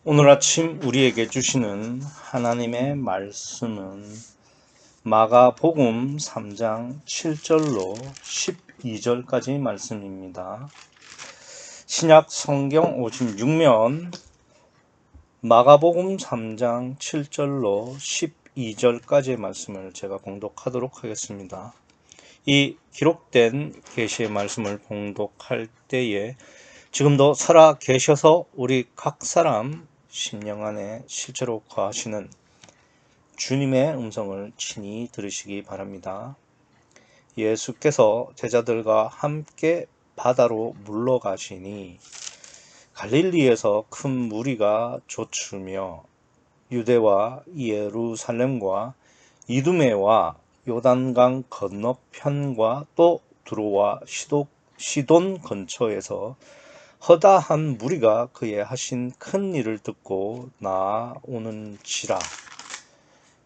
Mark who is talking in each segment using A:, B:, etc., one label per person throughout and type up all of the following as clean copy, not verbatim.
A: 오늘 아침 우리에게 주시는 하나님의 말씀은 마가복음 3장 7절로 12절까지 말씀입니다. 신약 성경 56면 마가복음 3장 7절로 12절까지의 말씀을 제가 봉독하도록 하겠습니다. 이 기록된 계시의 말씀을 봉독할 때에 지금도 살아 계셔서 우리 각 사람 심령 안에 실제로 거하시는 주님의 음성을 친히 들으시기 바랍니다. 예수께서 제자들과 함께 바다로 물러가시니 갈릴리에서 큰 무리가 좇으며 유대와 예루살렘과 이두메와 요단강 건너편과 또 두로와 시돈 근처에서 허다한 무리가 그의 하신 큰 일을 듣고 나오는지라.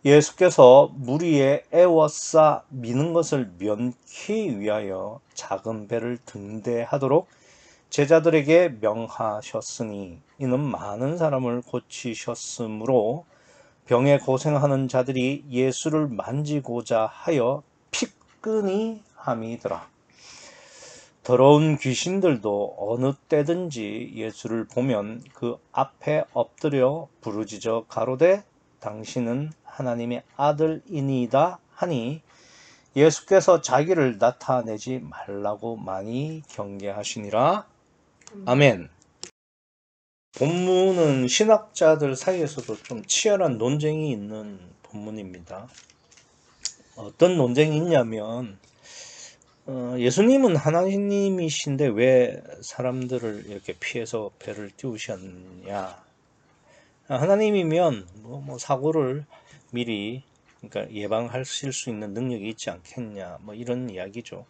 A: 예수께서 무리에 애워싸 미는 것을 면키 위하여 작은 배를 등대하도록 제자들에게 명하셨으니 이는 많은 사람을 고치셨으므로 병에 고생하는 자들이 예수를 만지고자 하여 피끈이 함이더라. 더러운 귀신들도 어느 때든지 예수를 보면 그 앞에 엎드려 부르짖어 가로되 당신은 하나님의 아들이니이다 하니 예수께서 자기를 나타내지 말라고 많이 경계하시니라. 아멘. 본문은 신학자들 사이에서도 좀 치열한 논쟁이 있는 본문입니다. 어떤 논쟁이 있냐면 예수님은 하나님이신데 왜 사람들을 이렇게 피해서 배를 띄우셨냐? 하나님이면 뭐 사고를 미리 그러니까 예방하실 수 있는 능력이 있지 않겠냐? 뭐 이런 이야기죠.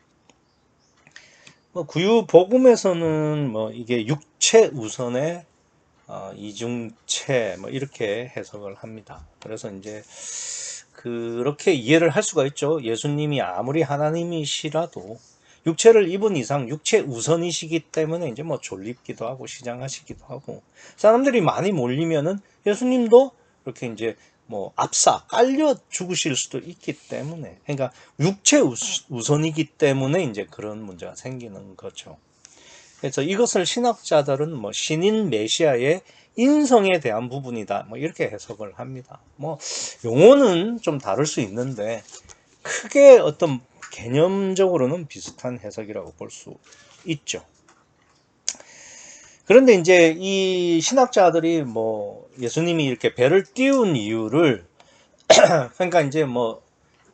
A: 구유 복음에서는 이게 육체 우선의 이중체 뭐 이렇게 해석을 합니다. 그래서 이제 그렇게 이해를 할 수가 있죠. 예수님이 아무리 하나님이시라도 육체를 입은 이상 육체 우선이시기 때문에 이제 뭐 졸립기도 하고 시장하시기도 하고 사람들이 많이 몰리면은 예수님도 이렇게 이제 뭐 압사 깔려 죽으실 수도 있기 때문에 그러니까 육체 우선이기 때문에 이제 그런 문제가 생기는 거죠. 그래서 이것을 신학자들은 뭐 신인 메시아의 인성에 대한 부분이다 뭐 이렇게 해석을 합니다. 뭐 용어는 좀 다를 수 있는데 크게 어떤 개념적으로는 비슷한 해석이라고 볼 수 있죠. 그런데 이제 이 신학자들이 뭐 예수님이 이렇게 배를 띄운 이유를 그러니까 이제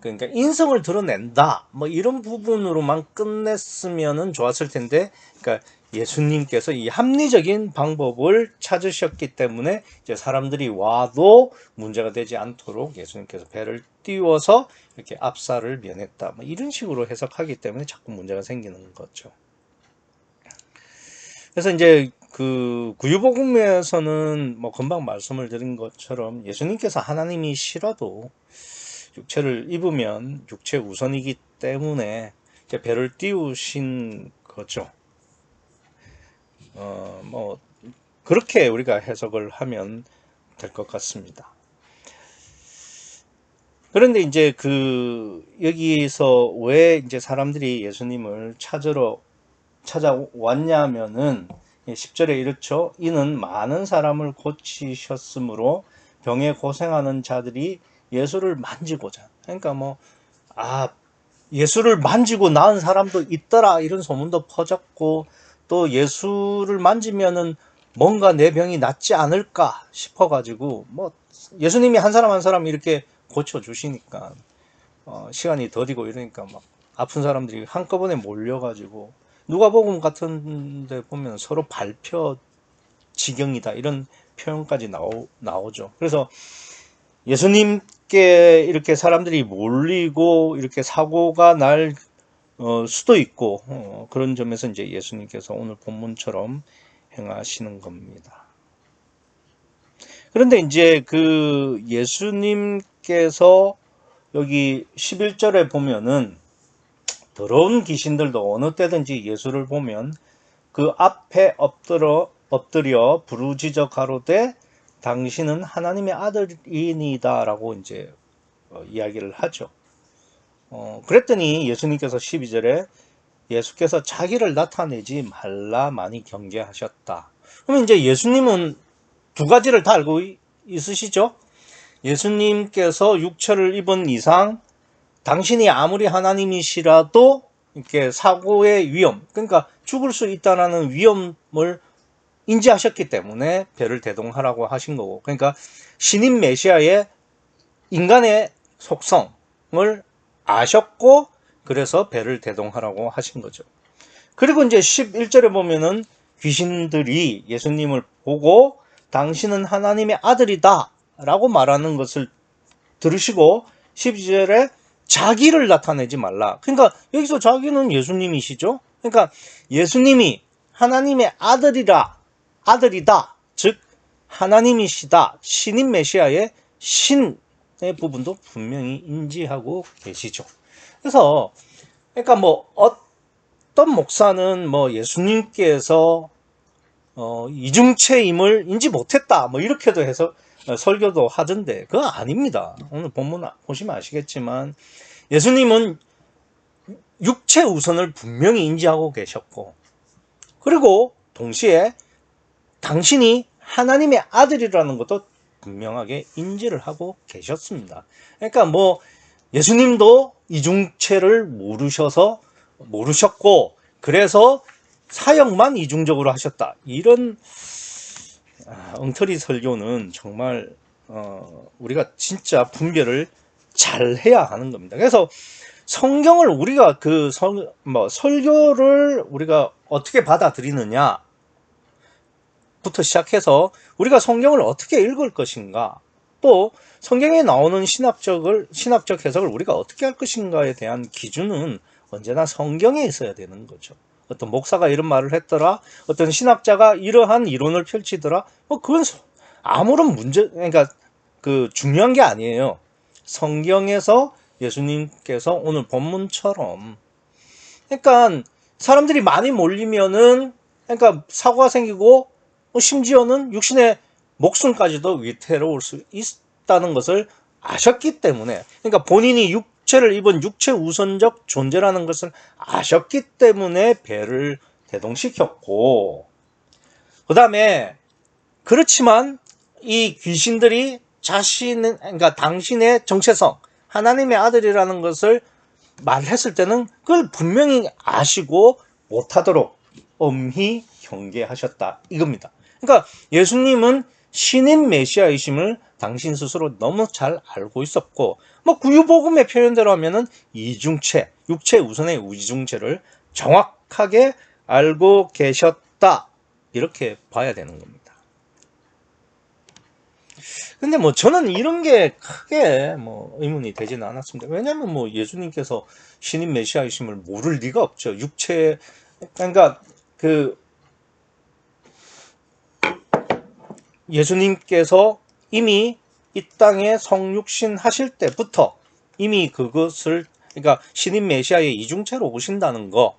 A: 그러니까 인성을 드러낸다 뭐 이런 부분으로만 끝냈으면은 좋았을 텐데 그러니까 예수님께서 이 합리적인 방법을 찾으셨기 때문에 이제 사람들이 와도 문제가 되지 않도록 예수님께서 배를 띄워서 이렇게 압사를 면했다 뭐 이런 식으로 해석하기 때문에 자꾸 문제가 생기는 거죠. 그래서 이제 그 구유복음에서는 뭐 금방 말씀을 드린 것처럼 예수님께서 하나님이시라도 육체를 입으면 육체 우선이기 때문에 이제 배를 띄우신 거죠. 뭐 그렇게 우리가 해석을 하면 될 것 같습니다. 그런데 이제 여기서 왜 이제 사람들이 예수님을 찾아왔냐면은 10절에 이렇죠. 이는 많은 사람을 고치셨으므로 병에 고생하는 자들이 예수를 만지고자. 그러니까 예수를 만지고 나은 사람도 있더라 이런 소문도 퍼졌고 또 예수를 만지면은 뭔가 내 병이 낫지 않을까 싶어가지고 예수님이 한 사람 한 사람 이렇게 고쳐주시니까 시간이 더디고 이러니까 막 아픈 사람들이 한꺼번에 몰려가지고 누가복음 같은 데 보면 서로 발표 지경이다 이런 표현까지 나오죠. 그래서 예수님께 이렇게 사람들이 몰리고 이렇게 사고가 날 수도 있고 그런 점에서 이제 예수님께서 오늘 본문처럼 행하시는 겁니다. 그런데 이제 그 예수님께서 여기 11절에 보면은 더러운 귀신들도 어느 때든지 예수를 보면 그 앞에 엎드려 부르짖어 가로되 당신은 하나님의 아들이니다 라고 이제 이야기를 하죠. 그랬더니 예수님께서 12절에 예수께서 자기를 나타내지 말라 많이 경계하셨다. 그러면 이제 예수님은 두 가지를 다 알고 있으시죠? 예수님께서 육체를 입은 이상 당신이 아무리 하나님이시라도 이렇게 사고의 위험, 그러니까 죽을 수 있다는 위험을 인지하셨기 때문에 배를 대동하라고 하신 거고, 그러니까 신인 메시아의 인간의 속성을 아셨고 그래서 배를 대동하라고 하신 거죠. 그리고 이제 11절에 보면은 귀신들이 예수님을 보고 당신은 하나님의 아들이다 라고 말하는 것을 들으시고 12절에 자기를 나타내지 말라. 그러니까 여기서 자기는 예수님이시죠. 그러니까 예수님이 하나님의 아들이다. 즉 하나님이시다. 신인 메시아의 신의 부분도 분명히 인지하고 계시죠. 그래서 그러니까 뭐 어떤 목사는 뭐 예수님께서 이중체임을 인지 못했다 뭐 이렇게도 해서 설교도 하던데 그거 아닙니다. 오늘 본문 보시면 아시겠지만 예수님은 육체 우선을 분명히 인지하고 계셨고 그리고 동시에 당신이 하나님의 아들이라는 것도 분명하게 인지를 하고 계셨습니다. 그러니까 뭐 예수님도 이중체를 모르셨고 그래서 사역만 이중적으로 하셨다. 이런 엉터리 설교는 정말 우리가 진짜 분별을 잘 해야 하는 겁니다. 그래서 성경을 우리가 설교를 우리가 어떻게 받아들이느냐부터 시작해서 우리가 성경을 어떻게 읽을 것인가, 또 성경에 나오는 신학적 해석을 우리가 어떻게 할 것인가에 대한 기준은 언제나 성경에 있어야 되는 거죠. 어떤 목사가 이런 말을 했더라, 어떤 신학자가 이러한 이론을 펼치더라, 그건 아무런 그러니까 중요한 게 아니에요. 성경에서 예수님께서 오늘 본문처럼, 그러니까 사람들이 많이 몰리면은, 그러니까 사고가 생기고, 심지어는 육신의 목숨까지도 위태로울 수 있다는 것을 아셨기 때문에, 그러니까 본인이 육체를 입은 육체 우선적 존재라는 것을 아셨기 때문에 배를 대동시켰고, 그 다음에 그렇지만 이 귀신들이 그러니까 당신의 정체성, 하나님의 아들이라는 것을 말했을 때는 그걸 분명히 아시고 못하도록 엄히 경계하셨다 이겁니다. 그러니까 예수님은 신인 메시아이심을 당신 스스로 너무 잘 알고 있었고, 구유복음의 표현대로 하면은 이중체, 육체 우선의 이중체를 정확하게 알고 계셨다 이렇게 봐야 되는 겁니다. 근데 저는 이런 게 크게 의문이 되지는 않았습니다. 왜냐면 예수님께서 신인 메시아이심을 모를 리가 없죠. 그러니까 예수님께서 이미 이 땅에 성육신 하실 때부터 이미 그러니까 신인 메시아의 이중체로 오신다는 거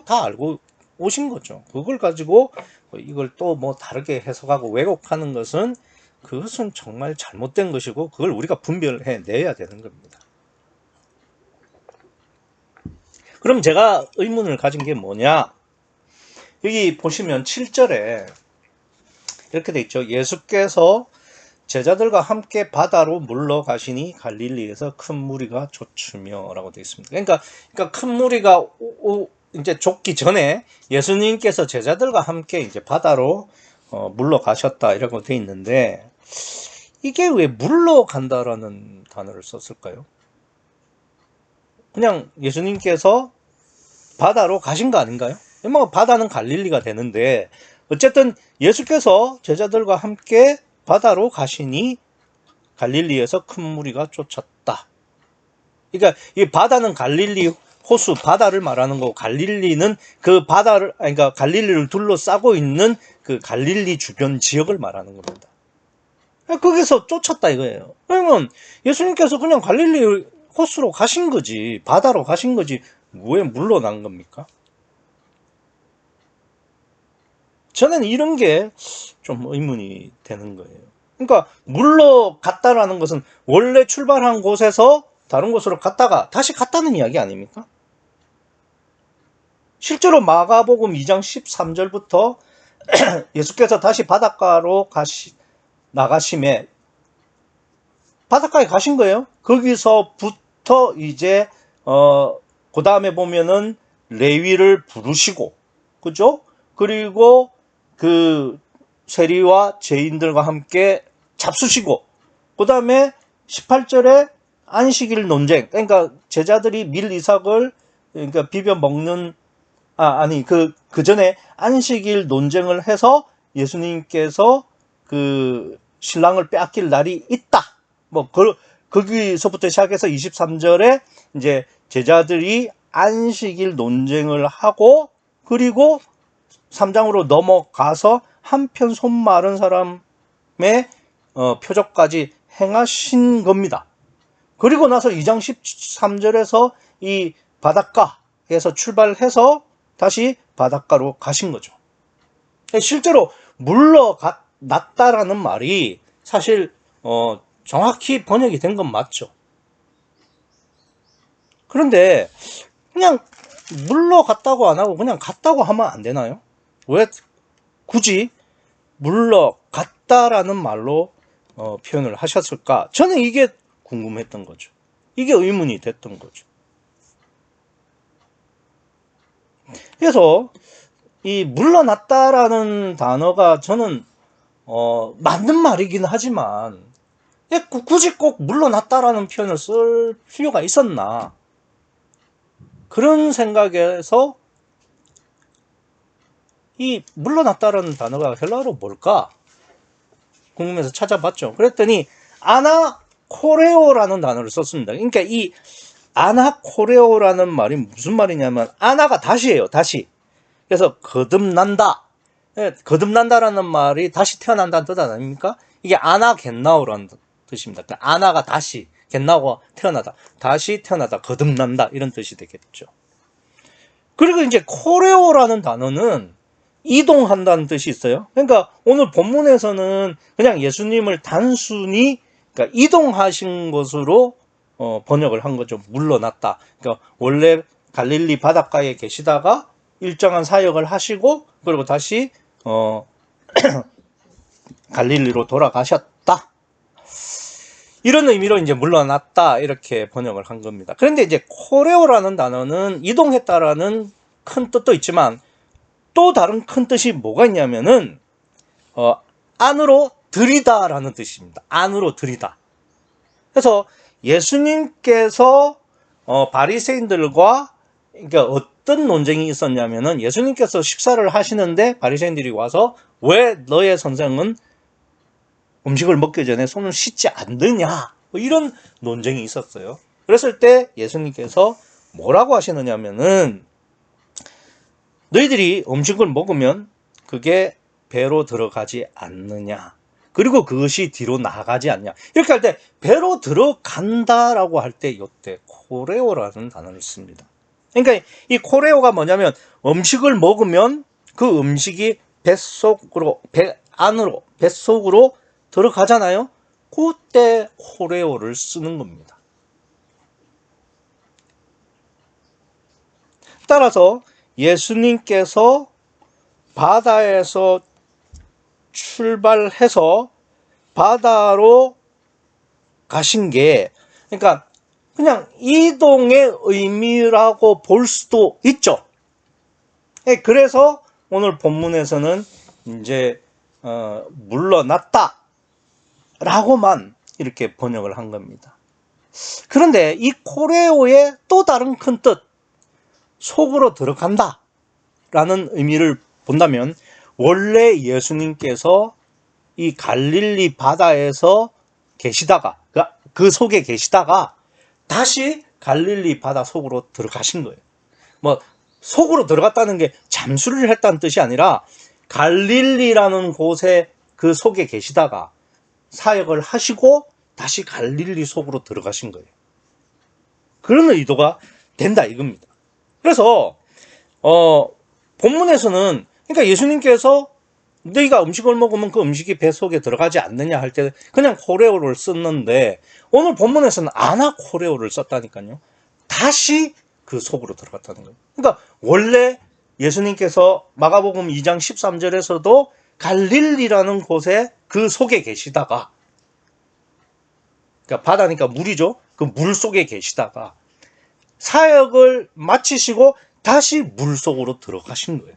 A: 다 알고 오신 거죠. 그걸 가지고 이걸 또 다르게 해석하고 왜곡하는 것은 그것은 정말 잘못된 것이고 그걸 우리가 분별해 내야 되는 겁니다. 그럼 제가 의문을 가진 게 뭐냐? 여기 보시면 7절에 이렇게 돼 있죠. 예수께서 제자들과 함께 바다로 물러가시니 갈릴리에서 큰 무리가 좇으며 라고 되어 있습니다. 그러니까 큰 무리가 이제 좇기 전에 예수님께서 제자들과 함께 이제 바다로 물러가셨다 이라고 되어 있는데, 이게 왜 물러간다라는 단어를 썼을까요? 그냥 예수님께서 바다로 가신 거 아닌가요? 바다는 갈릴리가 되는데 어쨌든 예수께서 제자들과 함께 바다로 가시니 갈릴리에서 큰 무리가 쫓았다. 그러니까 이 바다는 갈릴리 호수 바다를 말하는 거고, 갈릴리는 그 바다를, 그러니까 갈릴리를 둘러싸고 있는 그 갈릴리 주변 지역을 말하는 겁니다. 거기서 쫓았다 이거예요. 그러면 예수님께서 그냥 갈릴리 호수로 가신 거지, 바다로 가신 거지, 왜 물러난 겁니까? 저는 이런 게 좀 의문이 되는 거예요. 그러니까 물러갔다라는 것은 원래 출발한 곳에서 다른 곳으로 갔다가 다시 갔다는 이야기 아닙니까? 실제로 마가복음 2장 13절부터 예수께서 다시 바닷가로 나가심에 바닷가에 가신 거예요. 거기서부터 이제 그 다음에 보면은 레위를 부르시고, 그죠? 그리고 그 세리와 죄인들과 함께 잡수시고, 그 다음에 18절에 안식일 논쟁, 그러니까 제자들이 밀 이삭을 그러니까 비벼 먹는 그 전에 안식일 논쟁을 해서 예수님께서 그 신랑을 빼앗길 날이 있다. 거기서부터 시작해서 23절에 이제 제자들이 안식일 논쟁을 하고, 그리고 3장으로 넘어가서 한편 손 마른 사람의 표적까지 행하신 겁니다. 그리고 나서 2장 13절에서 이 바닷가에서 출발해서 다시 바닷가로 가신 거죠. 실제로 물러났다라는 말이 사실 정확히 번역이 된 건 맞죠. 그런데 그냥 물러갔다고 안 하고 그냥 갔다고 하면 안 되나요? 왜 굳이 물러갔다라는 말로 표현을 하셨을까? 저는 이게 궁금했던 거죠. 이게 의문이 됐던 거죠. 그래서 이 물러났다라는 단어가 저는 맞는 말이긴 하지만 굳이 꼭 물러났다라는 표현을 쓸 필요가 있었나, 그런 생각에서 이 물러났다라는 단어가 헬라어로 뭘까 궁금해서 찾아봤죠. 그랬더니 아나코레오라는 단어를 썼습니다. 그러니까 이 아나코레오라는 말이 무슨 말이냐면 아나가 다시예요. 다시. 그래서 거듭난다. 거듭난다라는 말이 다시 태어난다는 뜻 아닙니까? 이게 아나겟나오라는 뜻입니다. 그러니까 아나가 다시, 겟나오가 태어나다, 다시 태어나다, 거듭난다, 이런 뜻이 되겠죠. 그리고 이제 코레오라는 단어는 이동한다는 뜻이 있어요. 그러니까 오늘 본문에서는 그냥 예수님을 단순히 그러니까 이동하신 것으로 번역을 한 거죠. 물러났다. 그러니까 원래 갈릴리 바닷가에 계시다가 일정한 사역을 하시고, 그리고 다시 갈릴리로 돌아가셨다. 이런 의미로 이제 물러났다, 이렇게 번역을 한 겁니다. 그런데 이제 코레오라는 단어는 이동했다라는 큰 뜻도 있지만 또 다른 큰 뜻이 뭐가 있냐면은 안으로 들이다라는 뜻입니다. 안으로 들이다. 그래서 예수님께서 바리새인들과 그러니까 어떤 논쟁이 있었냐면은 예수님께서 식사를 하시는데 바리새인들이 와서 왜 너의 선생은 음식을 먹기 전에 손을 씻지 않느냐, 이런 논쟁이 있었어요. 그랬을 때 예수님께서 뭐라고 하시느냐면은 너희들이 음식을 먹으면 그게 배로 들어가지 않느냐, 그리고 그것이 뒤로 나가지 않냐, 이렇게 할 때 배로 들어간다라고 할 때 이때 코레오라는 단어를 씁니다. 그러니까 이 코레오가 뭐냐면 음식을 먹으면 그 음식이 뱃속으로, 뱃속으로 들어가잖아요. 그때 코레오를 쓰는 겁니다. 따라서 예수님께서 바다에서 출발해서 바다로 가신 게 그러니까 그냥 이동의 의미라고 볼 수도 있죠. 그래서 오늘 본문에서는 이제 물러났다 라고만 이렇게 번역을 한 겁니다. 그런데 이 코레오의 또 다른 큰 뜻, 속으로 들어간다 라는 의미를 본다면 원래 예수님께서 이 갈릴리 바다에서 계시다가 그 속에 계시다가 다시 갈릴리 바다 속으로 들어가신 거예요. 뭐 속으로 들어갔다는 게 잠수를 했다는 뜻이 아니라 갈릴리라는 곳에 그 속에 계시다가 사역을 하시고 다시 갈릴리 속으로 들어가신 거예요. 그런 의도가 된다 이겁니다. 그래서 본문에서는 그러니까 예수님께서 너희가 음식을 먹으면 그 음식이 배 속에 들어가지 않느냐 할 때 그냥 코레오를 썼는데 오늘 본문에서는 아나코레오를 썼다니까요. 다시 그 속으로 들어갔다는 거예요. 그러니까 원래 예수님께서 마가복음 2장 13절에서도 갈릴리라는 곳에 그 속에 계시다가, 그러니까 바다니까 물이죠. 그 물 속에 계시다가 사역을 마치시고 다시 물 속으로 들어가신 거예요.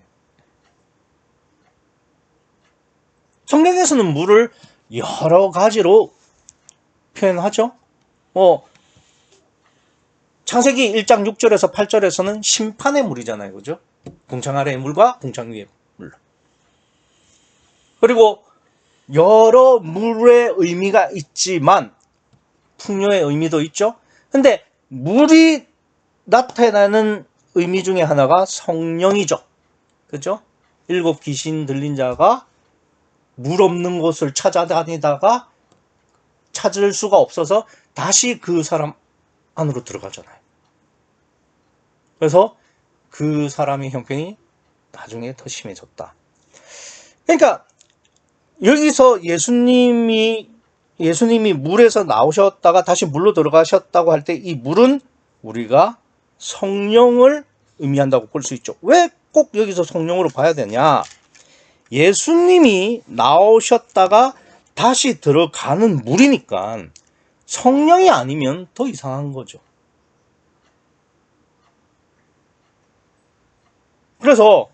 A: 성경에서는 물을 여러 가지로 표현하죠. 창세기 1장 6절에서 8절에서는 심판의 물이잖아요. 그죠? 궁창 아래의 물과 궁창 위의 물. 그리고 여러 물의 의미가 있지만 풍요의 의미도 있죠. 근데 물이 나타나는 의미 중에 하나가 성령이죠. 그죠? 7 귀신 들린 자가 물 없는 곳을 찾아다니다가 찾을 수가 없어서 다시 그 사람 안으로 들어가잖아요. 그래서 그 사람의 형편이 나중에 더 심해졌다. 그러니까 여기서 예수님이 물에서 나오셨다가 다시 물로 들어가셨다고 할 때 이 물은 우리가 성령을 의미한다고 볼 수 있죠. 왜 꼭 여기서 성령으로 봐야 되냐? 예수님이 나오셨다가 다시 들어가는 물이니까 성령이 아니면 더 이상한 거죠. 그래서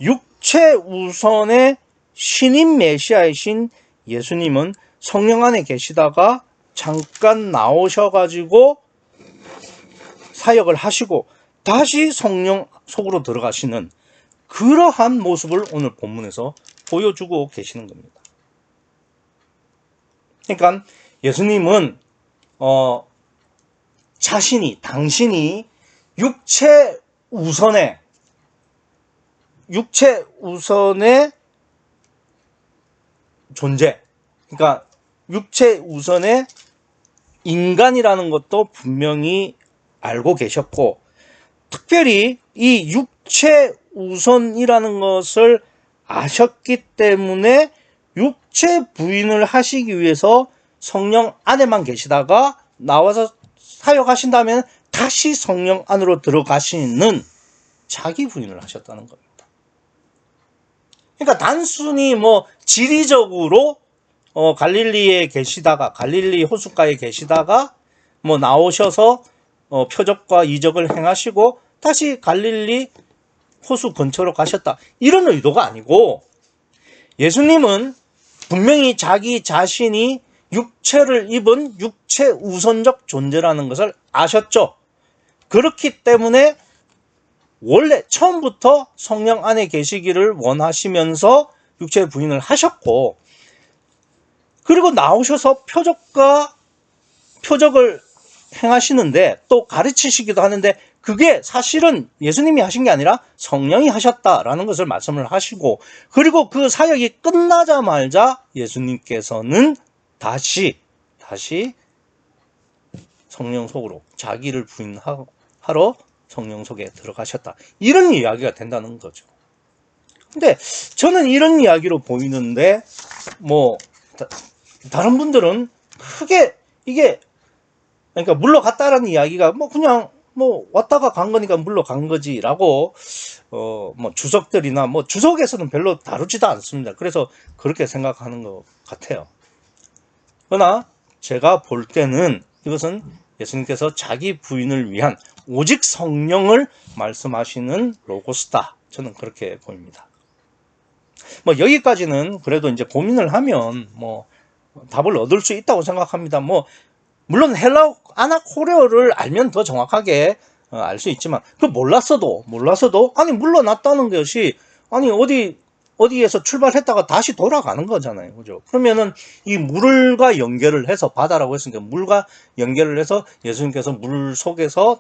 A: 육체 우선의 신인 메시아이신 예수님은 성령 안에 계시다가 잠깐 나오셔가지고 사역을 하시고 다시 성령 속으로 들어가시는 그러한 모습을 오늘 본문에서 보여주고 계시는 겁니다. 그러니까 예수님은 당신이 육체 우선의 존재, 그러니까 육체 우선의 인간이라는 것도 분명히 알고 계셨고, 특별히 이 육체 우선이라는 것을 아셨기 때문에 육체 부인을 하시기 위해서 성령 안에만 계시다가 나와서 사역하신다면 다시 성령 안으로 들어가시는 자기 부인을 하셨다는 겁니다. 그러니까 단순히 지리적으로 갈릴리에 계시다가, 갈릴리 호숫가에 계시다가 나오셔서 표적과 이적을 행하시고 다시 갈릴리 호수 근처로 가셨다, 이런 의도가 아니고, 예수님은 분명히 자기 자신이 육체를 입은 육체 우선적 존재라는 것을 아셨죠. 그렇기 때문에 원래 처음부터 성령 안에 계시기를 원하시면서 육체 부인을 하셨고, 그리고 나오셔서 표적을 행하시는데 또 가르치시기도 하는데, 그게 사실은 예수님이 하신 게 아니라 성령이 하셨다라는 것을 말씀을 하시고, 그리고 그 사역이 끝나자마자 예수님께서는 다시 성령 속으로 자기를 부인하러 성령 속에 들어가셨다, 이런 이야기가 된다는 거죠. 근데 저는 이런 이야기로 보이는데 다른 분들은 크게 이게, 그러니까 물러갔다라는 이야기가 그냥 왔다가 간 거니까 물러간 거지라고 주석들이나 주석에서는 별로 다루지도 않습니다. 그래서 그렇게 생각하는 것 같아요. 그러나 제가 볼 때는 이것은 예수님께서 자기 부인을 위한 오직 성령을 말씀하시는 로고스다, 저는 그렇게 보입니다. 여기까지는 그래도 이제 고민을 하면 답을 얻을 수 있다고 생각합니다. 물론 헬라어 아나코레오를 알면 더 정확하게 알 수 있지만, 그 몰랐어도 아니 물러났다는 것이, 아니 어디에서 출발했다가 다시 돌아가는 거잖아요. 그죠? 그러면은 이 물과 연결을 해서, 바다라고 했으니까 물과 연결을 해서 예수님께서 물 속에서,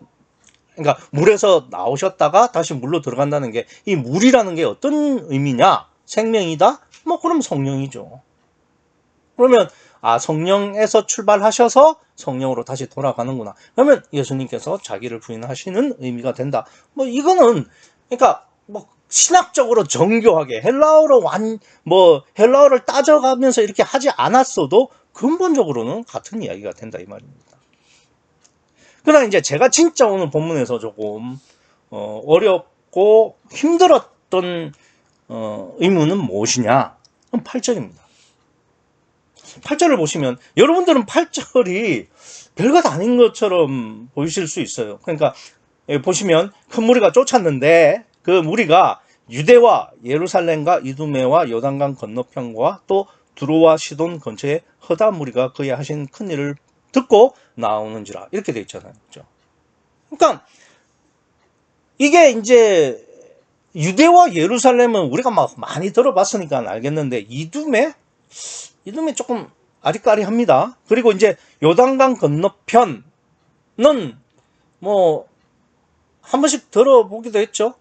A: 그러니까 물에서 나오셨다가 다시 물로 들어간다는 게, 이 물이라는 게 어떤 의미냐? 생명이다? 그럼 성령이죠. 그러면 성령에서 출발하셔서 성령으로 다시 돌아가는구나. 그러면 예수님께서 자기를 부인하시는 의미가 된다. 이거는 그러니까 신학적으로 정교하게 헬라어를 따져가면서 이렇게 하지 않았어도 근본적으로는 같은 이야기가 된다 이 말입니다. 그러나 이제 제가 진짜 오늘 본문에서 조금 어렵고 힘들었던 의문은 무엇이냐? 8절입니다. 8절을 보시면 여러분들은 8절이 별것 아닌 것처럼 보이실 수 있어요. 그러니까 보시면 큰 무리가 쫓았는데 그 무리가 유대와 예루살렘과 이두메와 요단강 건너편과 또 두로와 시돈 근처에 허다 무리가 그의 하신 큰 일을 듣고 나오는지라 이렇게 되어 있잖아요. 그렇죠? 그러니까 이게 이제 유대와 예루살렘은 우리가 막 많이 들어봤으니까 알겠는데 이두메 조금 아리까리합니다. 그리고 이제 요단강 건너편은 뭐 한 번씩 들어보기도 했죠.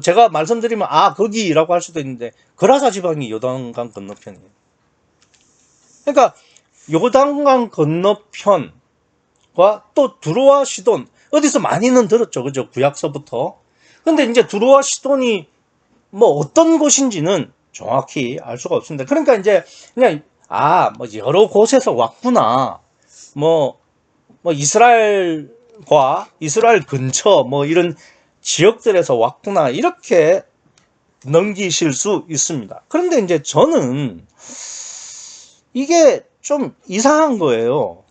A: 제가 말씀드리면 거기라고 할 수도 있는데 그라사 지방이 요단강 건너편이에요. 그러니까 요단강 건너편과 또 두로와 시돈 어디서 많이는 들었죠. 그죠? 구약서부터. 근데 이제 두로와 시돈이 뭐 어떤 곳인지는 정확히 알 수가 없습니다. 그러니까 이제 그냥 뭐 여러 곳에서 왔구나. 뭐 이스라엘과 이스라엘 근처 뭐 이런 지역들에서 왔구나. 이렇게 넘기실 수 있습니다. 그런데 이제 저는 이게 좀 이상한 거예요.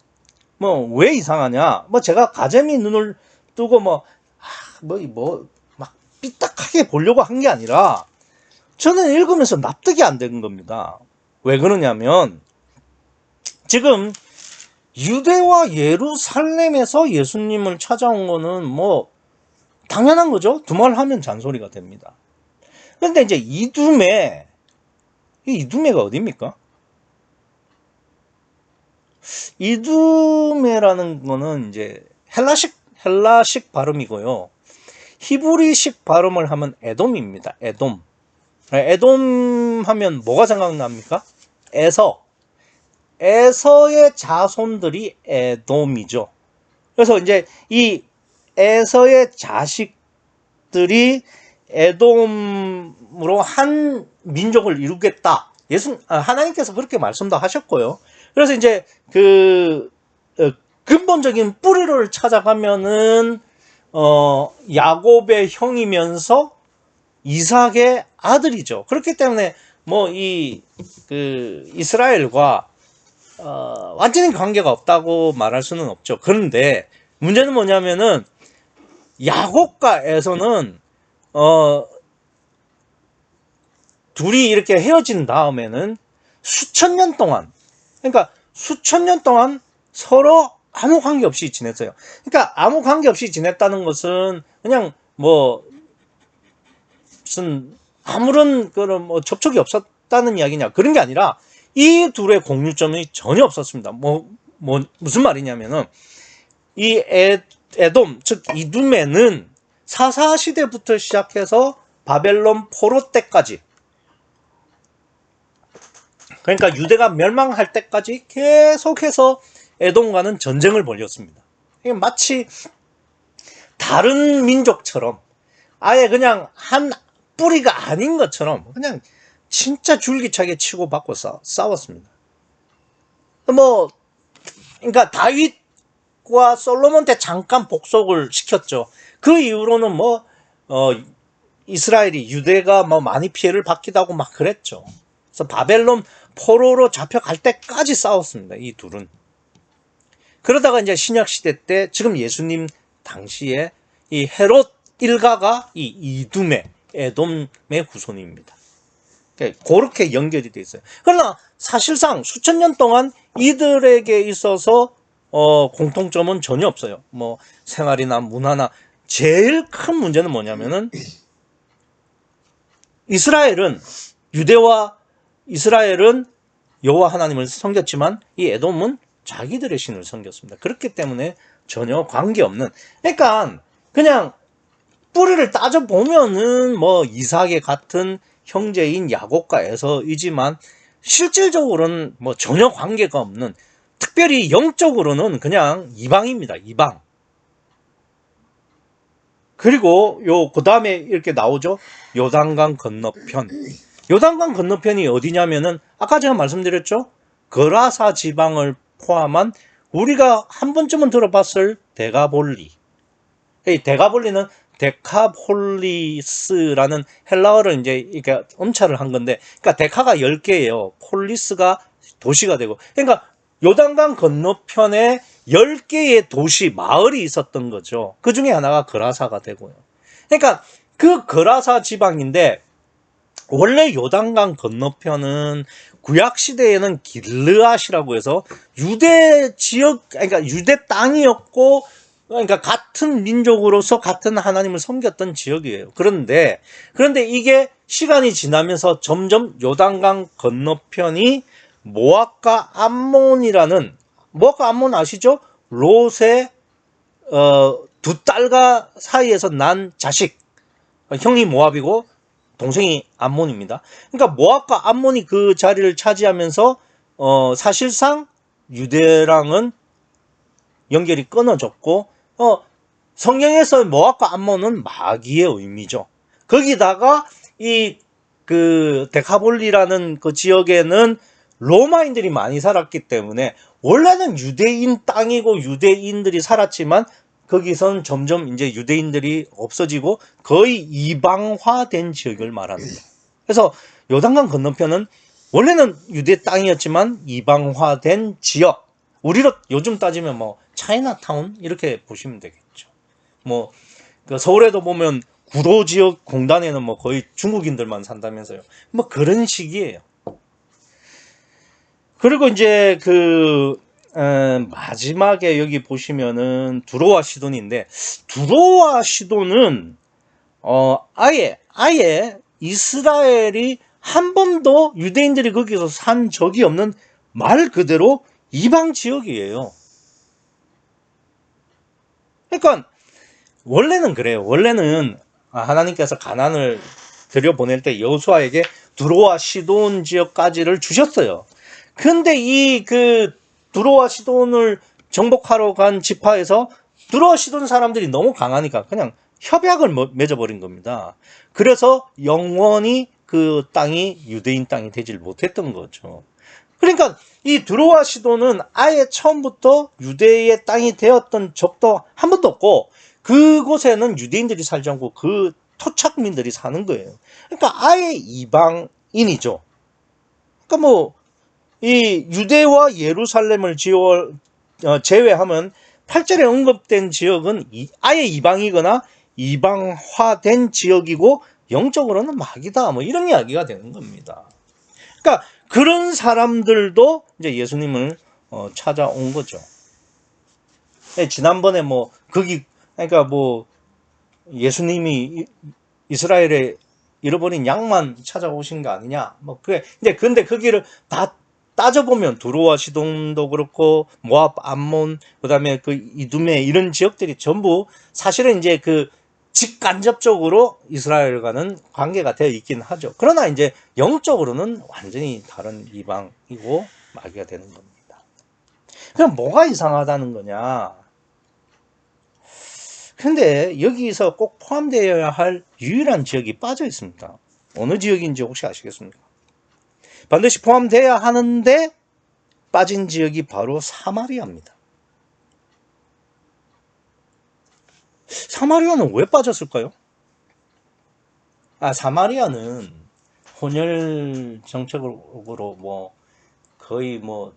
A: 뭐 왜 이상하냐? 뭐 제가 가재미 눈을 뜨고 막 삐딱하게 보려고 한 게 아니라 저는 읽으면서 납득이 안 되는 겁니다. 왜 그러냐면 지금 유대와 예루살렘에서 예수님을 찾아온 거는 뭐 당연한 거죠. 두말하면 잔소리가 됩니다. 그런데 이제 이두메가 어디입니까? 이두메라는 거는 이제 헬라식 발음이고요. 히브리식 발음을 하면 에돔입니다. 에돔 하면 뭐가 생각납니까? 에서의 자손들이 에돔이죠. 그래서 이제 이 에서의 자식들이 에돔으로 한 민족을 이루겠다. 하나님께서 그렇게 말씀도 하셨고요. 그래서 이제 근본적인 뿌리를 찾아가면은 야곱의 형이면서 이삭의 아들이죠. 그렇기 때문에 뭐 이스라엘과 완전히 관계가 없다고 말할 수는 없죠. 그런데 문제는 뭐냐면은 야곱과 에서는 둘이 이렇게 헤어진 다음에는 수천 년 동안 서로 아무 관계 없이 지냈어요. 그러니까 아무 관계 없이 지냈다는 것은 그냥 뭐 무슨 아무런 그런 접촉이 없었다는 이야기냐 그런 게 아니라 이 둘의 공유점이 전혀 없었습니다. 무슨 말이냐면은 이 에돔 즉 이두메는 사사 시대부터 시작해서 바벨론 포로 때까지, 그러니까 유대가 멸망할 때까지 계속해서 에돔과는 전쟁을 벌였습니다. 마치 다른 민족처럼 아예 그냥 한 뿌리가 아닌 것처럼 그냥 진짜 줄기차게 치고받고 싸웠습니다. 그러니까 다윗과 솔로몬 때 잠깐 복속을 시켰죠. 그 이후로는 이스라엘이 유대가 많이 피해를 받기도 하고 막 그랬죠. 그래서 바벨론 포로로 잡혀갈 때까지 싸웠습니다. 이 둘은. 그러다가 이제 신약 시대 때 지금 예수님 당시에 이 헤롯 일가가 이 이두메 에돔의 후손입니다. 그렇게 연결이 돼 있어요. 그러나 사실상 수천 년 동안 이들에게 있어서 공통점은 전혀 없어요. 생활이나 문화나. 제일 큰 문제는 뭐냐면은 유대와 이스라엘은 여호와 하나님을 섬겼지만 이 에돔은 자기들의 신을 섬겼습니다. 그렇기 때문에 전혀 관계없는, 그러니까 그냥 뿌리를 따져보면은 이삭의 같은 형제인 야곱과 에서이지만 실질적으로는 전혀 관계가 없는, 특별히 영적으로는 그냥 이방입니다. 이방. 그리고 그 다음에 이렇게 나오죠. 요단강 건너편. 요단강 건너편이 어디냐면은 아까 제가 말씀드렸죠. 거라사 지방을 포함한 우리가 한 번쯤은 들어봤을 데가볼리. 이 데가볼리는 데카폴리스라는 헬라어를 이제 이렇게 음차를 한 건데, 그러니까 데카가 10개예요. 폴리스가 도시가 되고. 그러니까 요단강 건너편에 10개의 도시, 마을이 있었던 거죠. 그 중에 하나가 거라사가 되고요. 그러니까 그 거라사 지방인데, 원래 요단강 건너편은 구약 시대에는 길르앗이라고 해서 유대 지역, 그러니까 유대 땅이었고, 그러니까 같은 민족으로서 같은 하나님을 섬겼던 지역이에요. 그런데 이게 시간이 지나면서 점점 요단강 건너편이 모압과 암몬이라는, 모압과 암몬 아시죠? 롯의 두 딸과 사이에서 난 자식, 형이 모압이고 동생이 암몬입니다. 그러니까 모압과 암몬이 그 자리를 차지하면서 사실상 유대랑은 연결이 끊어졌고, 성경에서 모압과 암몬은 마귀의 의미죠. 거기다가 그 데카볼리라는 그 지역에는 로마인들이 많이 살았기 때문에 원래는 유대인 땅이고 유대인들이 살았지만 거기선 점점 이제 유대인들이 없어지고 거의 이방화된 지역을 말합니다. 그래서 요단강 건너편은 원래는 유대 땅이었지만 이방화된 지역. 우리로 요즘 따지면 뭐 차이나타운 이렇게 보시면 되겠죠. 뭐 그 서울에도 보면 구도 지역 공단에는 뭐 거의 중국인들만 산다면서요. 뭐 그런 식이에요. 그리고 이제 마지막에 여기 보시면은 두로와 시돈인데, 두로와 시돈은 아예 이스라엘이 한 번도 유대인들이 거기서 산 적이 없는 말 그대로 이방 지역이에요. 그러니까 원래는 그래요. 원래는 하나님께서 가나안을 들여보낼 때 여호수아에게 두로와 시돈 지역까지를 주셨어요. 근데 두로와 시돈을 정복하러 간 지파에서 두로와 시돈 사람들이 너무 강하니까 그냥 협약을 맺어버린 겁니다. 그래서 영원히 그 땅이 유대인 땅이 되질 못했던 거죠. 그러니까 이 두로와 시돈은 아예 처음부터 유대의 땅이 되었던 적도 한 번도 없고, 그곳에는 유대인들이 살지 않고 그 토착민들이 사는 거예요. 그러니까 아예 이방인이죠. 그러니까 뭐 이 유대와 예루살렘을 제외하면 8절에 언급된 지역은 아예 이방이거나 이방화된 지역이고 영적으로는 마귀다, 뭐 이런 이야기가 되는 겁니다. 그러니까 그런 사람들도 이제 예수님을 찾아온 거죠. 지난번에 뭐 그러니까 뭐 예수님이 이스라엘에 잃어버린 양만 찾아오신 거 아니냐, 뭐 그래. 근데 그 길을 다 따져보면 두로와 시돈도 그렇고 모압, 암몬, 그다음에 그 이두메 이런 지역들이 전부 사실은 이제 그 직간접적으로 이스라엘과는 관계가 되어 있긴 하죠. 그러나 이제 영적으로는 완전히 다른 이방이고 마귀가 되는 겁니다. 그럼 뭐가 이상하다는 거냐? 근데 여기서 꼭 포함되어야 할 유일한 지역이 빠져 있습니다. 어느 지역인지 혹시 아시겠습니까? 반드시 포함되어야 하는데 빠진 지역이 바로 사마리아입니다. 사마리아는 왜 빠졌을까요? 사마리아는 혼혈 정책으로 뭐 거의 뭐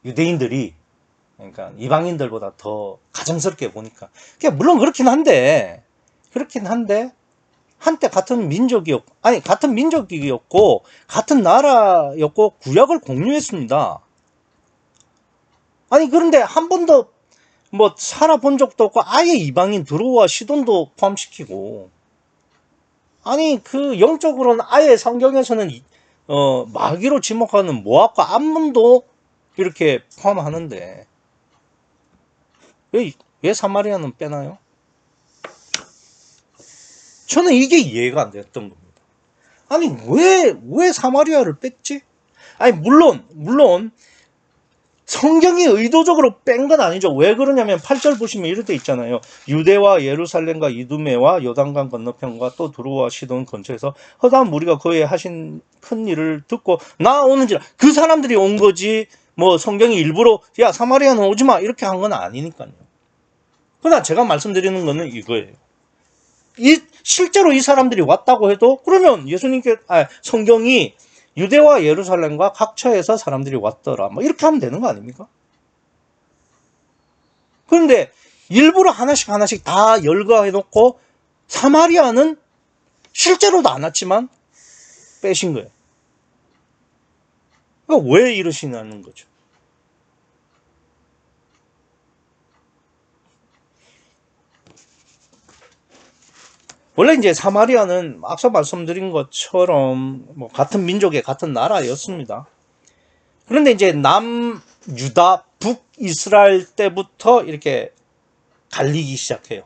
A: 유대인들이, 그러니까 이방인들보다 더 가정스럽게 보니까. 물론 그렇긴 한데 한때 같은 민족이었고 같은 나라였고 구약을 공유했습니다. 그런데 한 번도 뭐 살아본 적도 없고 아예 이방인 두로와 시돈도 포함시키고, 그 영적으로는 아예 성경에서는 마귀로 지목하는 모압과 암몬도 이렇게 포함하는데 왜 사마리아는 빼나요? 저는 이게 이해가 안 됐던 겁니다. 왜 사마리아를 뺐지? 물론 성경이 의도적으로 뺀 건 아니죠. 왜 그러냐면 8절 보시면 이렇게 있잖아요. 유대와 예루살렘과 이두메와 요단강 건너편과 또 두루와 시돈 근처에서 허다한 무리가 그의 하신 큰 일을 듣고 나오는지라. 그 사람들이 온 거지 뭐 성경이 일부러 야 사마리아는 오지 마 이렇게 한 건 아니니까요. 그러나 제가 말씀드리는 거는 이거예요. 실제로 이 사람들이 왔다고 해도 그러면 성경이 유대와 예루살렘과 각처에서 사람들이 왔더라. 뭐 이렇게 하면 되는 거 아닙니까? 그런데 일부러 하나씩 다 열거해놓고 사마리아는 실제로도 안 왔지만 빼신 거예요. 그러니까 왜 이러시냐는 거죠. 원래 이제 사마리아는 앞서 말씀드린 것처럼 뭐 같은 민족의 같은 나라였습니다. 그런데 이제 남유다, 북이스라엘 때부터 이렇게 갈리기 시작해요.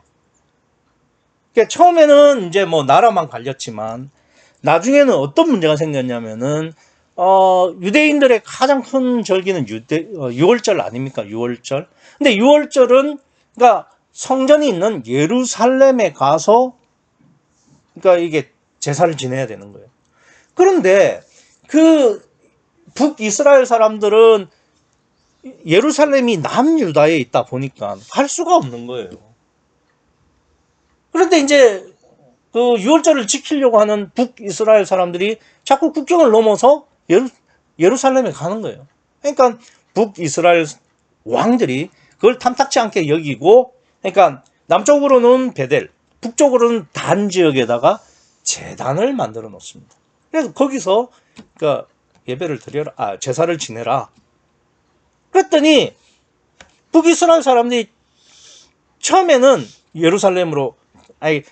A: 그러니까 처음에는 이제 뭐 나라만 갈렸지만 나중에는 어떤 문제가 생겼냐면은 유대인들의 가장 큰 절기는 6월절 아닙니까? 6월절. 근데 6월절은 그러니까 성전이 있는 예루살렘에 가서 그러니까 이게 제사를 지내야 되는 거예요. 그런데 그 북이스라엘 사람들은 예루살렘이 남유다에 있다 보니까 갈 수가 없는 거예요. 그런데 이제 그 유월절을 지키려고 하는 북이스라엘 사람들이 자꾸 국경을 넘어서 예루살렘에 가는 거예요. 그러니까 북이스라엘 왕들이 그걸 탐탁치 않게 여기고, 그러니까 남쪽으로는 베델, 북쪽으로는 단 지역에다가 제단을 만들어 놓습니다. 그래서 거기서 그러니까 예배를 드려라, 제사를 지내라. 그랬더니 북이스라엘 사람들이 처음에는 예루살렘으로,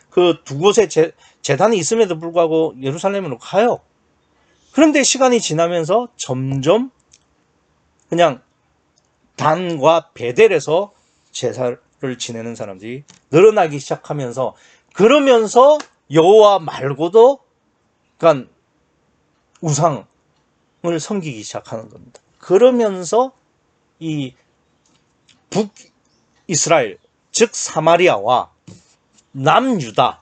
A: 그 두 곳에 제단이 있음에도 불구하고 예루살렘으로 가요. 그런데 시간이 지나면서 점점 그냥 단과 베델에서 제사를 지내는 사람들이 늘어나기 시작하면서, 그러면서 여호와 말고도 그러니까 우상을 섬기기 시작하는 겁니다. 그러면서 이 북이스라엘, 즉 사마리아와 남유다는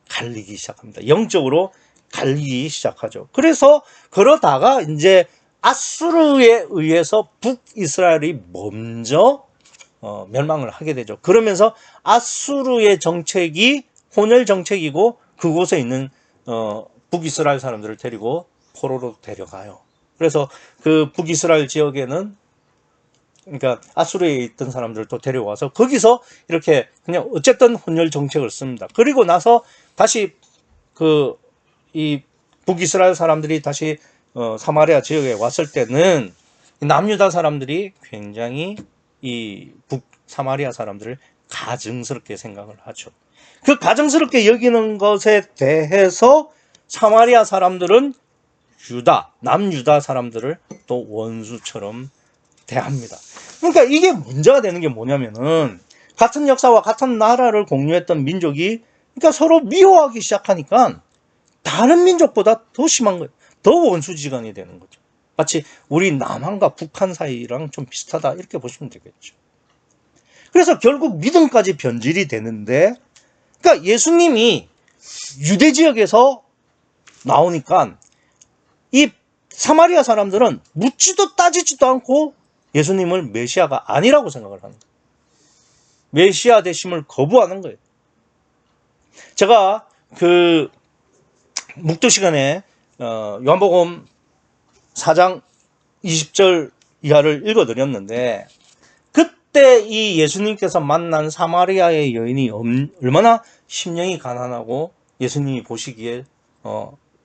A: 갈리기 시작합니다. 영적으로 갈리기 시작하죠. 그래서 그러다가 이제 아수르에 의해서 북이스라엘이 먼저 멸망을 하게 되죠. 그러면서 아수르의 정책이 혼혈 정책이고 그곳에 있는 북이스라엘 사람들을 데리고 포로로 데려가요. 그래서 그 북이스라엘 지역에는 그러니까 아수르에 있던 사람들을 또 데려와서 거기서 이렇게 그냥 어쨌든 혼혈 정책을 씁니다. 그리고 나서 다시 이 북이스라엘 사람들이 다시 사마리아 지역에 왔을 때는 남유다 사람들이 굉장히 이 북사마리아 사람들을 가증스럽게 생각을 하죠. 그 가증스럽게 여기는 것에 대해서 사마리아 사람들은 남유다 사람들을 또 원수처럼 대합니다. 그러니까 이게 문제가 되는 게 뭐냐면은 같은 역사와 같은 나라를 공유했던 민족이 그러니까 서로 미워하기 시작하니까 다른 민족보다 더 심한 거예요. 더 원수지간이 되는 거죠. 마치 우리 남한과 북한 사이랑 좀 비슷하다 이렇게 보시면 되겠죠. 그래서 결국 믿음까지 변질이 되는데, 그러니까 예수님이 유대 지역에서 나오니까 이 사마리아 사람들은 묻지도 따지지도 않고 예수님을 메시아가 아니라고 생각을 하는 거예요. 메시아 되심을 거부하는 거예요. 제가 그 묵도 시간에 요한복음 4장 20절 이하를 읽어드렸는데, 그때 이 예수님께서 만난 사마리아의 여인이 얼마나 심령이 가난하고 예수님이 보시기에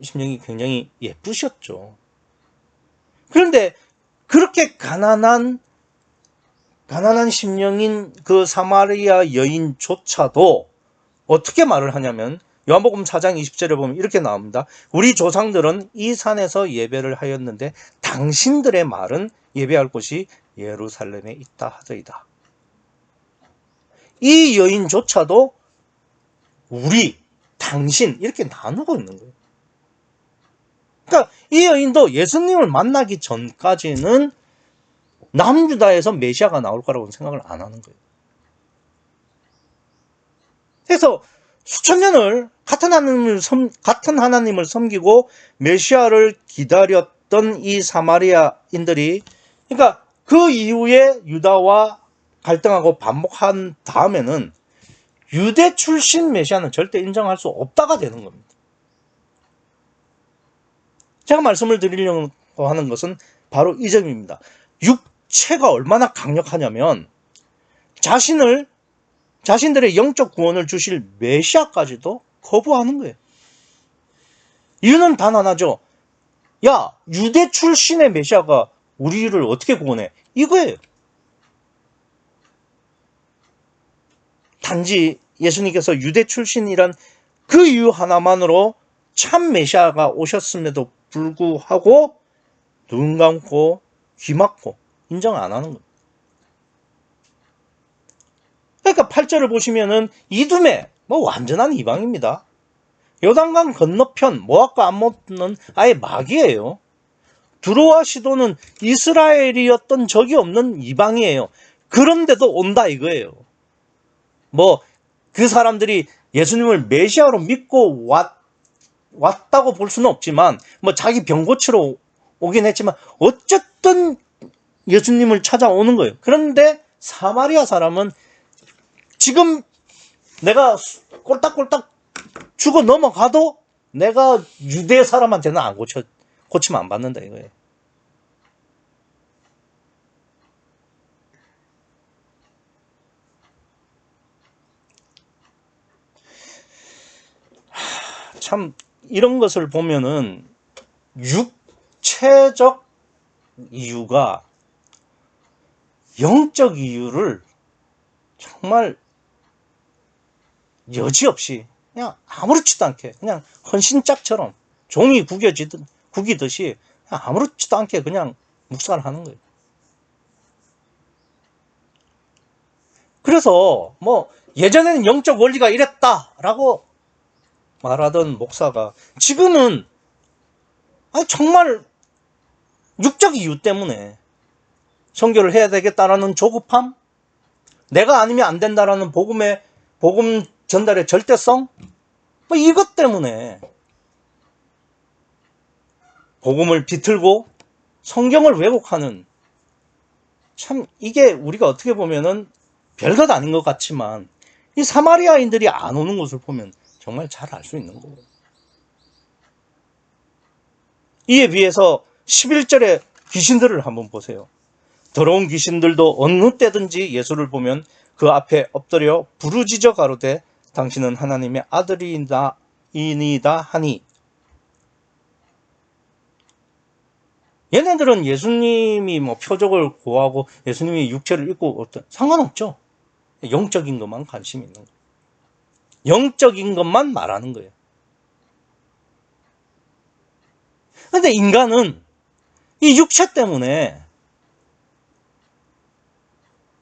A: 심령이 굉장히 예쁘셨죠. 그런데 그렇게 가난한 심령인 그 사마리아 여인조차도 어떻게 말을 하냐면 요한복음 4장 20절에 보면 이렇게 나옵니다. 우리 조상들은 이 산에서 예배를 하였는데 당신들의 말은 예배할 곳이 예루살렘에 있다 하더이다. 이 여인조차도 우리, 당신 이렇게 나누고 있는 거예요. 그러니까 이 여인도 예수님을 만나기 전까지는 남유다에서 메시아가 나올 거라고 생각을 안 하는 거예요. 그래서 수천 년을 같은 하나님을 섬기고 메시아를 기다렸던 이 사마리아인들이, 그러니까 그 이후에 유다와 갈등하고 반목한 다음에는 유대 출신 메시아는 절대 인정할 수 없다가 되는 겁니다. 제가 말씀을 드리려고 하는 것은 바로 이 점입니다. 육체가 얼마나 강력하냐면 자신들의 영적 구원을 주실 메시아까지도 거부하는 거예요. 이유는 단 하나죠. 야, 유대 출신의 메시아가 우리를 어떻게 구원해? 이거예요. 단지 예수님께서 유대 출신이란 그 이유 하나만으로 참 메시아가 오셨음에도 불구하고 눈 감고 귀 막고 인정 안 하는 겁니다. 그러니까 8절을 보시면은 이두메, 완전한 이방입니다. 요단강 건너편 모압과 암몬은 아예 마귀예요. 두로와 시도는 이스라엘이었던 적이 없는 이방이에요. 그런데도 온다 이거예요. 그 사람들이 예수님을 메시아로 믿고 왔다고 볼 수는 없지만, 자기 병 고치러 오긴 했지만, 어쨌든 예수님을 찾아오는 거예요. 그런데 사마리아 사람은 지금 내가 꼴딱꼴딱 죽어 넘어가도 내가 유대 사람한테는 안 고치면 안 받는다 이거예요. 참 이런 것을 보면은 육체적 이유가 영적 이유를 정말 여지없이 그냥 아무렇지도 않게 그냥 헌신짝처럼 종이 구기듯이 그냥 아무렇지도 않게 그냥 묵살을 하는 거예요. 그래서 예전에는 영적 원리가 이랬다라고 말하던 목사가 지금은 정말 육적 이유 때문에 선교를 해야 되겠다라는 조급함, 내가 아니면 안 된다라는 복음 전달의 절대성, 이것 때문에 복음을 비틀고 성경을 왜곡하는, 참 이게 우리가 어떻게 보면은 별것 아닌 것 같지만 이 사마리아인들이 안 오는 것을 보면 정말 잘 알 수 있는 거예요. 이에 비해서 11절의 귀신들을 한번 보세요. 더러운 귀신들도 어느 때든지 예수를 보면 그 앞에 엎드려 부르짖어 가로되 당신은 하나님의 아들이니이다 하니. 얘네들은 예수님이 표적을 고하고 예수님이 육체를 입고 상관없죠. 영적인 것만 관심이 있는 거예요. 영적인 것만 말하는 거예요. 그런데 인간은 이 육체 때문에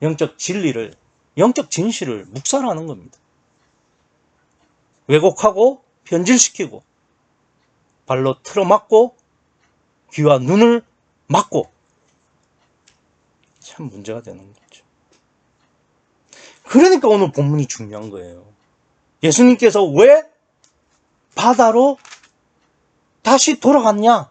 A: 영적 진리를, 영적 진실을 묵살하는 겁니다. 왜곡하고 변질시키고 발로 틀어막고 귀와 눈을 막고 참 문제가 되는 거죠. 그러니까 오늘 본문이 중요한 거예요. 예수님께서 왜 바다로 다시 돌아갔냐?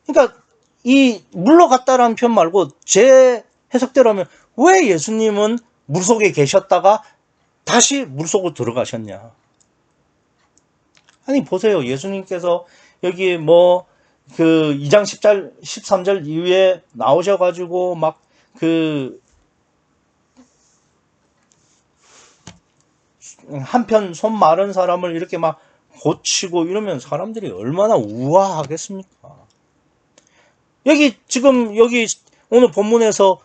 A: 그러니까 이 물러갔다라는 표현 말고 제 해석대로 하면 왜 예수님은 물속에 계셨다가 다시 물속으로 들어가셨냐? 아니 보세요. 예수님께서 여기 그 2장 13절 이후에 나오셔가지고 한편 손 마른 사람을 이렇게 고치고 이러면 사람들이 얼마나 우아하겠습니까? 여기 오늘 본문에서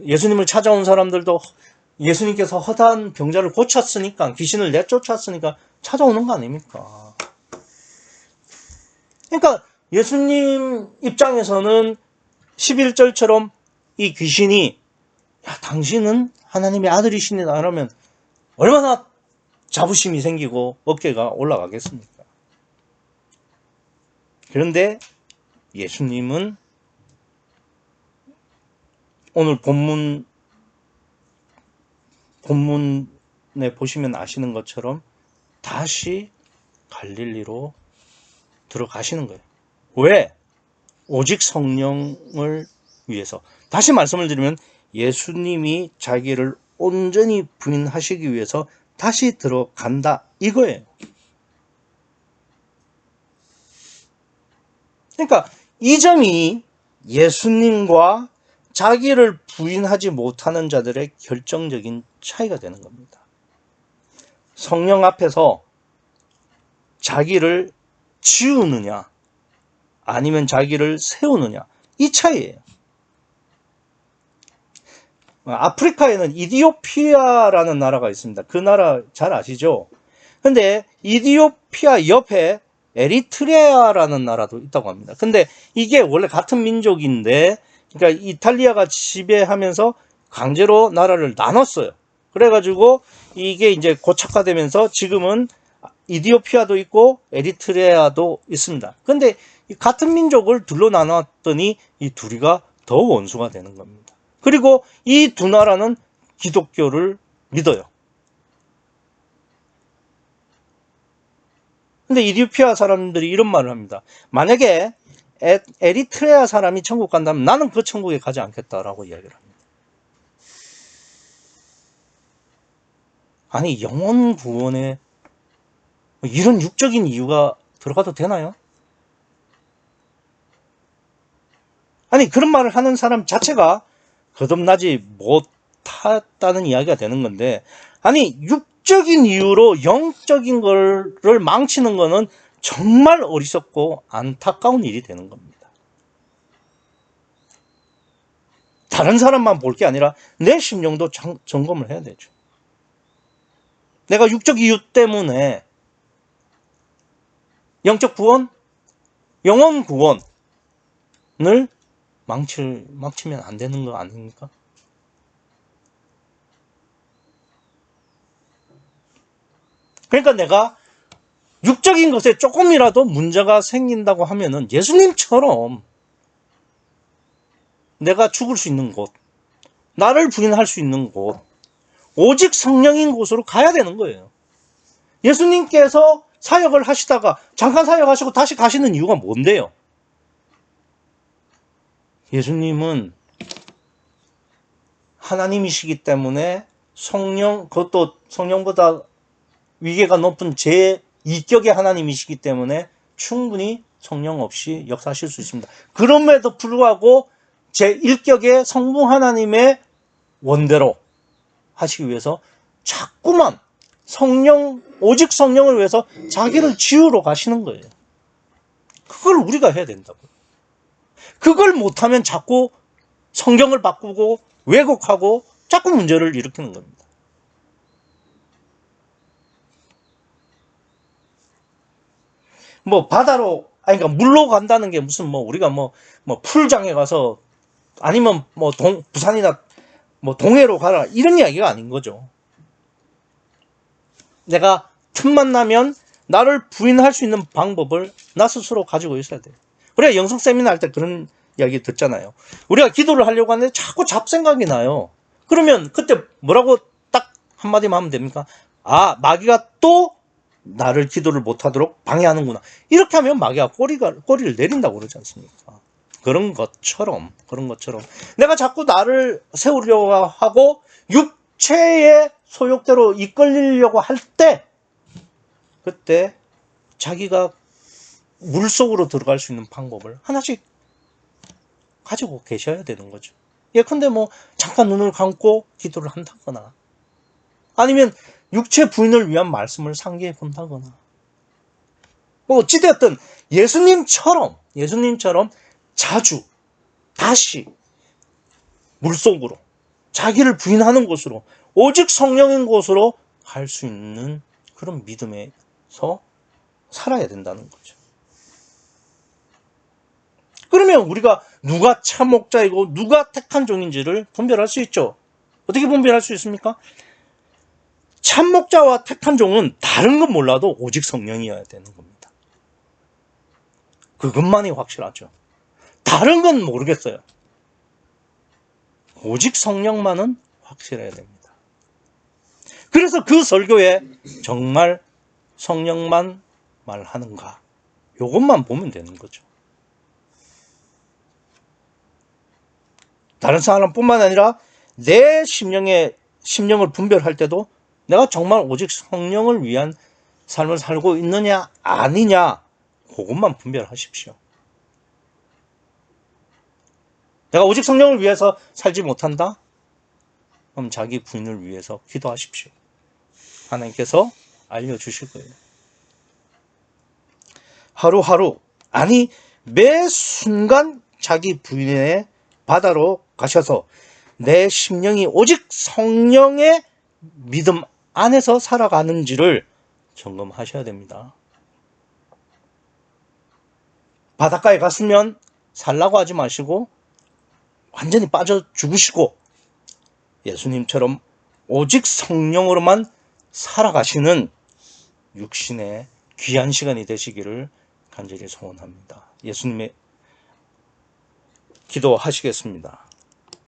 A: 예수님을 찾아온 사람들도 예수님께서 허다한 병자를 고쳤으니까, 귀신을 내쫓았으니까 찾아오는 거 아닙니까? 그러니까 예수님 입장에서는 11절처럼 이 귀신이 당신은 하나님의 아들이시니다 그러면 얼마나 자부심이 생기고 어깨가 올라가겠습니까? 그런데 예수님은 오늘 본문에 보시면 아시는 것처럼 다시 갈릴리로 들어가시는 거예요. 왜? 오직 성령을 위해서. 다시 말씀을 드리면 예수님이 자기를 온전히 부인하시기 위해서 다시 들어간다 이거예요. 그러니까 이 점이 예수님과 자기를 부인하지 못하는 자들의 결정적인 차이가 되는 겁니다. 성령 앞에서 자기를 지우느냐 아니면 자기를 세우느냐 이 차이예요. 아프리카에는 이디오피아라는 나라가 있습니다. 그 나라 잘 아시죠? 근데 이디오피아 옆에 에리트레아라는 나라도 있다고 합니다. 근데 이게 원래 같은 민족인데, 그러니까 이탈리아가 지배하면서 강제로 나라를 나눴어요. 그래가지고 이게 이제 고착화되면서 지금은 이디오피아도 있고 에리트레아도 있습니다. 근데 같은 민족을 둘로 나눴더니 이 둘이가 더 원수가 되는 겁니다. 그리고 이 두 나라는 기독교를 믿어요. 근데 이디오피아 사람들이 이런 말을 합니다. 만약에 에리트레아 사람이 천국 간다면 나는 그 천국에 가지 않겠다라고 이야기를 합니다. 아니 영혼 구원에 이런 육적인 이유가 들어가도 되나요? 아니 그런 말을 하는 사람 자체가 거듭나지 못했다는 이야기가 되는 건데, 아니 육적인 이유로 영적인 거를 망치는 거는 정말 어리석고 안타까운 일이 되는 겁니다. 다른 사람만 볼 게 아니라 내 심령도 점검을 해야 되죠. 내가 육적 이유 때문에 영적 구원, 영혼 구원을 망치면 안 되는 거 아닙니까? 그러니까 내가 육적인 것에 조금이라도 문제가 생긴다고 하면은 예수님처럼 내가 죽을 수 있는 곳, 나를 부인할 수 있는 곳, 오직 성령인 곳으로 가야 되는 거예요. 예수님께서 사역을 하시다가 잠깐 사역하시고 다시 가시는 이유가 뭔데요? 예수님은 하나님이시기 때문에 성령, 그것도 성령보다 위계가 높은 제2격의 하나님이시기 때문에 충분히 성령 없이 역사하실 수 있습니다. 그럼에도 불구하고 제1격의 성부 하나님의 원대로 하시기 위해서 자꾸만 오직 성령을 위해서 자기를 지우러 가시는 거예요. 그걸 우리가 해야 된다고요. 그걸 못하면 자꾸 성경을 바꾸고 왜곡하고 자꾸 문제를 일으키는 겁니다. 뭐 바다로, 그러니까 물로 간다는 게 무슨 우리가 풀장에 가서 아니면 부산이나 동해로 가라 이런 이야기가 아닌 거죠. 내가 틈만 나면 나를 부인할 수 있는 방법을 나 스스로 가지고 있어야 돼요. 우리가 영성 세미나 할 때 그런 이야기 듣잖아요. 우리가 기도를 하려고 하는데 자꾸 잡생각이 나요. 그러면 그때 뭐라고 딱 한마디만 하면 됩니까? 아, 마귀가 또 나를 기도를 못하도록 방해하는구나. 이렇게 하면 마귀가 꼬리를 내린다고 그러지 않습니까? 그런 것처럼 내가 자꾸 나를 세우려고 하고 육체의 소욕대로 이끌리려고 할 때, 그때 자기가 물속으로 들어갈 수 있는 방법을 하나씩 가지고 계셔야 되는 거죠. 예컨대 잠깐 눈을 감고 기도를 한다거나, 아니면 육체 부인을 위한 말씀을 상기해 본다거나, 어찌되었든 예수님처럼 자주 다시 물속으로 자기를 부인하는 곳으로 오직 성령인 곳으로 갈 수 있는 그런 믿음에서 살아야 된다는 거죠. 그러면 우리가 누가 참 목자이고 누가 택한 종인지를 분별할 수 있죠. 어떻게 분별할 수 있습니까? 참 목자와 택한 종은 다른 건 몰라도 오직 성령이어야 되는 겁니다. 그것만이 확실하죠. 다른 건 모르겠어요. 오직 성령만은 확실해야 됩니다. 그래서 그 설교에 정말 성령만 말하는가? 요것만 보면 되는 거죠. 다른 사람뿐만 아니라 내 심령을 분별할 때도 내가 정말 오직 성령을 위한 삶을 살고 있느냐 아니냐 그것만 분별하십시오. 내가 오직 성령을 위해서 살지 못한다? 그럼 자기 부인을 위해서 기도하십시오. 하나님께서 알려주실 거예요. 하루하루, 아니 매 순간 자기 부인의 바다로 가셔서 내 심령이 오직 성령의 믿음 안에서 살아가는지를 점검하셔야 됩니다. 바닷가에 갔으면 살라고 하지 마시고 완전히 빠져 죽으시고 예수님처럼 오직 성령으로만 살아가시는 육신의 귀한 시간이 되시기를 간절히 소원합니다. 예수님의 기도하시겠습니다.